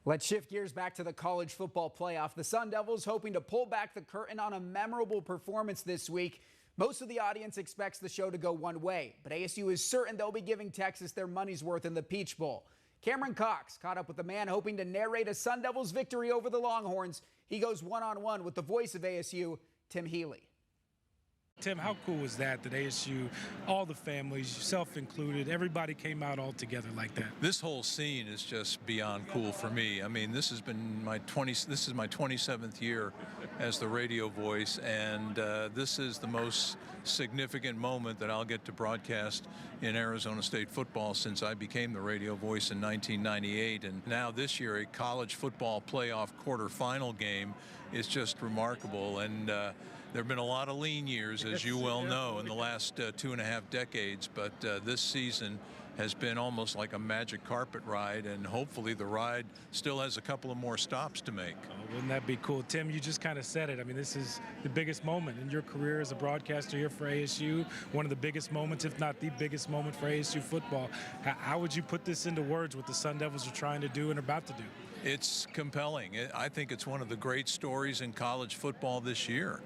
Let's shift gears back to the college football playoff. The Sun Devils hoping to pull back the curtain on a memorable performance this week. Most of the audience expects the show to go one way, but ASU is certain they'll be giving Texas their money's worth in the Peach Bowl. Cameron Cox caught up with the man hoping to narrate a Sun Devils victory over the Longhorns. He goes one-on-one with the voice of ASU, Tim Healey. Tim, how cool was that ASU, all the families, yourself included, everybody came out all together like that? This whole scene is just beyond cool for me. I mean, this is my 27th year as the radio voice, and this is the most significant moment that I'll get to broadcast in Arizona State football since I became the radio voice in 1998. And now this year, a college football playoff quarterfinal game is just remarkable. And there have been a lot of lean years, as you well know, in the last 2.5 decades, but this season has been almost like a magic carpet ride, and hopefully the ride still has a couple of more stops to make. Oh, wouldn't that be cool? Tim, you just kind of said it. I mean, this is the biggest moment in your career as a broadcaster here for ASU, one of the biggest moments, if not the biggest moment for ASU football. How would you put this into words, what the Sun Devils are trying to do and about to do? It's compelling. I think it's one of the great stories in college football this year.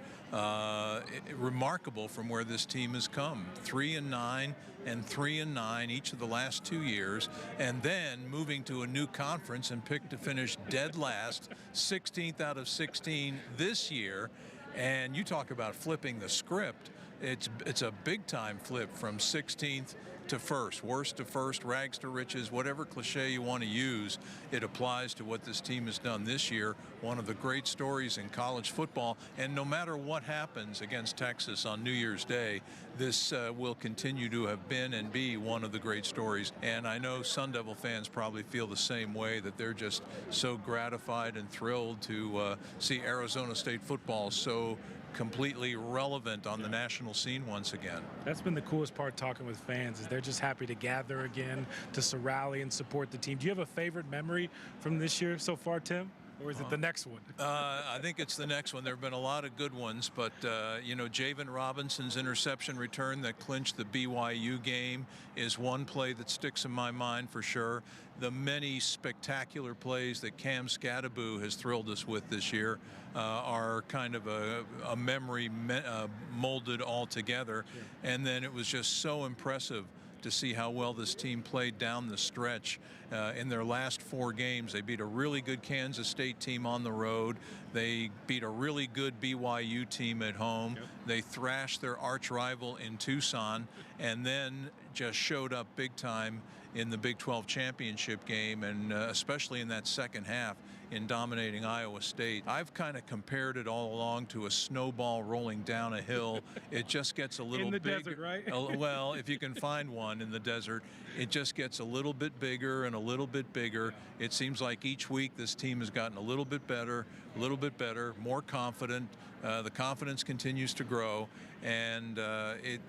Remarkable from where this team has come. 3-9 and 3-9 each of the last 2 years, and then moving to a new conference and picked to finish dead last, 16th out of 16 this year. And you talk about flipping the script. It's a big-time flip from 16th to first, worst to first, rags to riches, whatever cliche you want to use. It applies to what this team has done this year. One of the great stories in college football, and no matter what happens against Texas on New Year's Day, this will continue to have been and be one of the great stories. And I know Sun Devil fans probably feel the same way, that they're just so gratified and thrilled to see Arizona State football so completely relevant on the national scene once again. That's been the coolest part talking with fans, is they're just happy to gather again, to rally and support the team. Do you have a favorite memory from this year so far, Tim? Or is it the next one? I think it's the next one. There have been a lot of good ones, but, you know, Javen Robinson's interception return that clinched the BYU game is one play that sticks in my mind for sure. The many spectacular plays that Cam Scadaboo has thrilled us with this year are kind of a memory molded all together. Yeah. And then it was just so impressive to see how well this team played down the stretch. In their last 4 games, they beat a really good Kansas State team on the road. They beat a really good BYU team at home. Yep. They thrashed their arch rival in Tucson, and then just showed up big time in the Big 12 championship game, and especially in that second half in dominating Iowa State. I've kind of compared it all along to a snowball rolling down a hill. It just gets a little in the bigger. desert, right? Well, if you can find one in the desert, it just gets a little bit bigger and a little bit bigger. It seems like each week this team has gotten a little bit better, more confident. The confidence continues to grow, and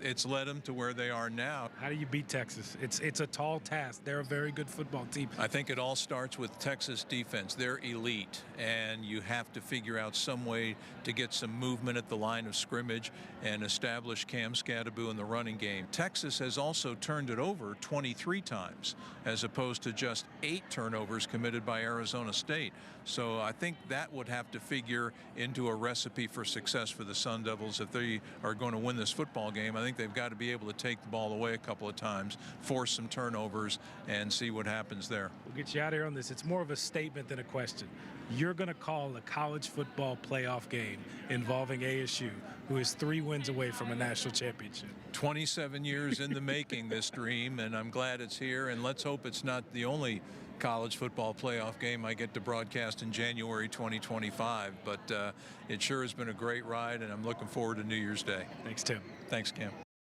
it's led them to where they are now. How do you beat Texas? It's a tall task. They're a very good football team. I think it all starts with Texas defense. They're elite, and you have to figure out some way to get some movement at the line of scrimmage and establish Cam Scadaboo in the running game. Texas has also turned it over 23 times, as opposed to just 8 turnovers committed by Arizona State. So I think that would have to figure into a recipe for success for the Sun Devils if they are going to win this football game. I think they've got to be able to take the ball away a couple of times, force some turnovers, and see what happens there. We'll get you out of here on this. It's more of a statement than a question. You're going to call a college football playoff game involving ASU, who is 3 wins away from a national championship. 27 years in the making, this dream, and I'm glad it's here, and let's hope it's not the only college football playoff game I get to broadcast in January 2025, but it sure has been a great ride, and I'm looking forward to New Year's Day. Thanks, Tim. Thanks, Cam.